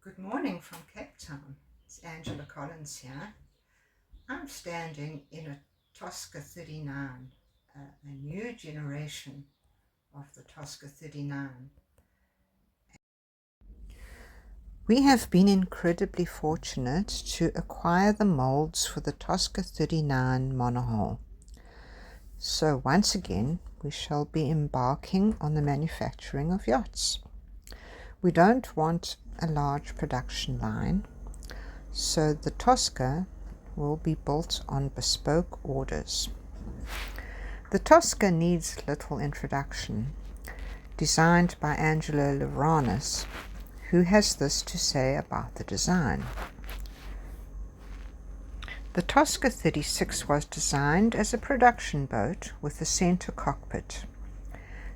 Good morning from Cape Town. It's Angela Collins here. I'm standing in a Tosca 39, a new generation of the Tosca 39. We have been incredibly fortunate to acquire the molds for the Tosca 39 monohull. So once again, we shall be embarking on the manufacturing of yachts. We don't want a large production line, so the Tosca will be built on bespoke orders. The Tosca needs little introduction. Designed by Angelo Livranis, who has this to say about the design. The Tosca 36 was designed as a production boat with a center cockpit.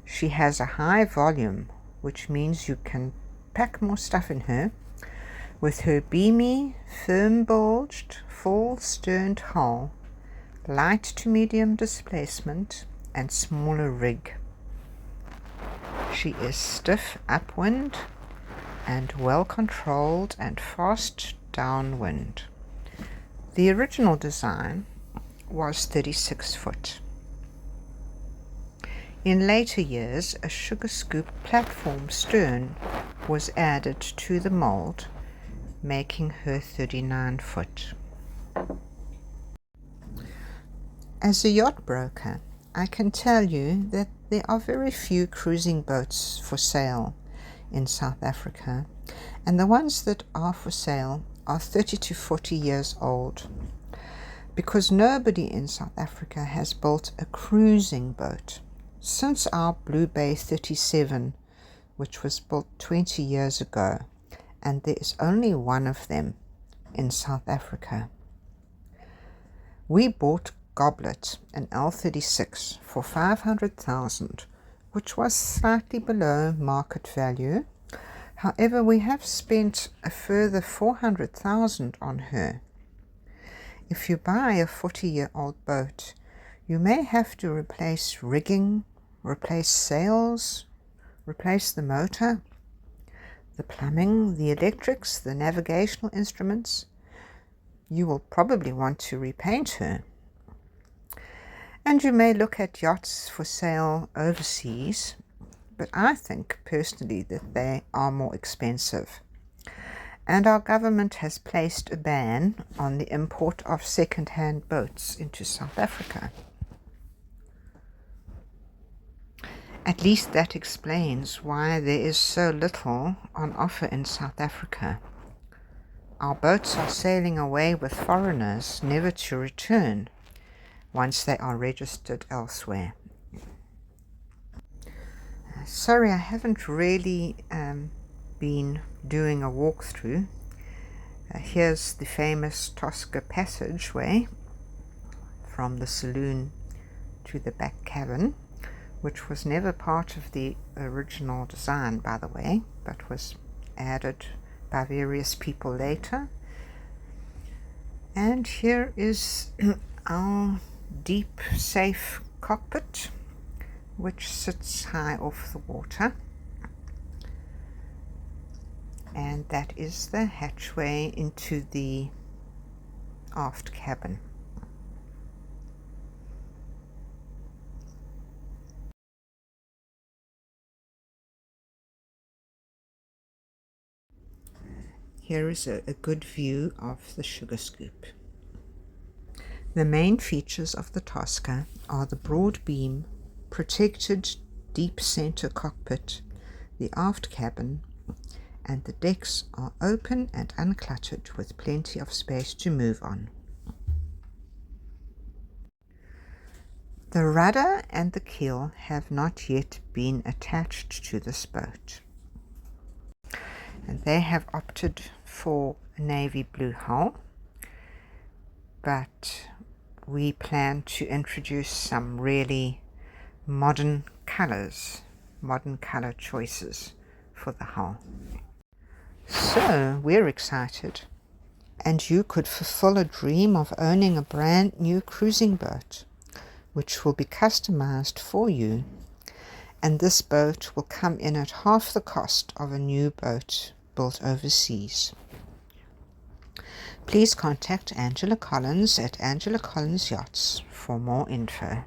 She has a high volume, which means you can pack more stuff in her, with her beamy, firm-bulged, full-sterned hull, light to medium displacement, and smaller rig. She is stiff upwind and well-controlled and fast downwind. The original design was 36 foot. In later years, a sugar scoop platform stern was added to the mold, making her 39 foot. As a yacht broker, I can tell you that there are very few cruising boats for sale in South Africa, and the ones that are for sale are 30 to 40 years old, because nobody in South Africa has built a cruising boat since our Blue Bay 37, which was built 20 years ago, and there is only one of them in South Africa. We bought Goblet, an L36, for 500,000, which was slightly below market value. However, we have spent a further 400,000 on her. If you buy a 40-year-old boat, you may have to replace rigging, replace sails, replace the motor, the plumbing, the electrics, the navigational instruments. You will probably want to repaint her. And you may look at yachts for sale overseas, but I think personally that they are more expensive. And our government has placed a ban on the import of second-hand boats into South Africa. At least that explains why there is so little on offer in South Africa. Our boats are sailing away with foreigners, never to return once they are registered elsewhere. Sorry, I haven't really been doing a walkthrough. Here's the famous Tosca passageway from the saloon to the back cabin, which was never part of the original design, by the way, but was added by various people later. And here is our deep, safe cockpit, which sits high off the water. And that is the hatchway into the aft cabin. Here is a good view of the sugar scoop. The main features of the Tosca are the broad beam, protected deep center cockpit, the aft cabin, and the decks are open and uncluttered with plenty of space to move on. The rudder and the keel have not yet been attached to this boat, and they have opted for a navy blue hull, but we plan to introduce some really modern color choices for the hull. So we're excited, and you could fulfill a dream of owning a brand new cruising boat, which will be customized for you, and this boat will come in at half the cost of a new boat built overseas. Please contact Angela Collins at Angela Collins Yachts for more info.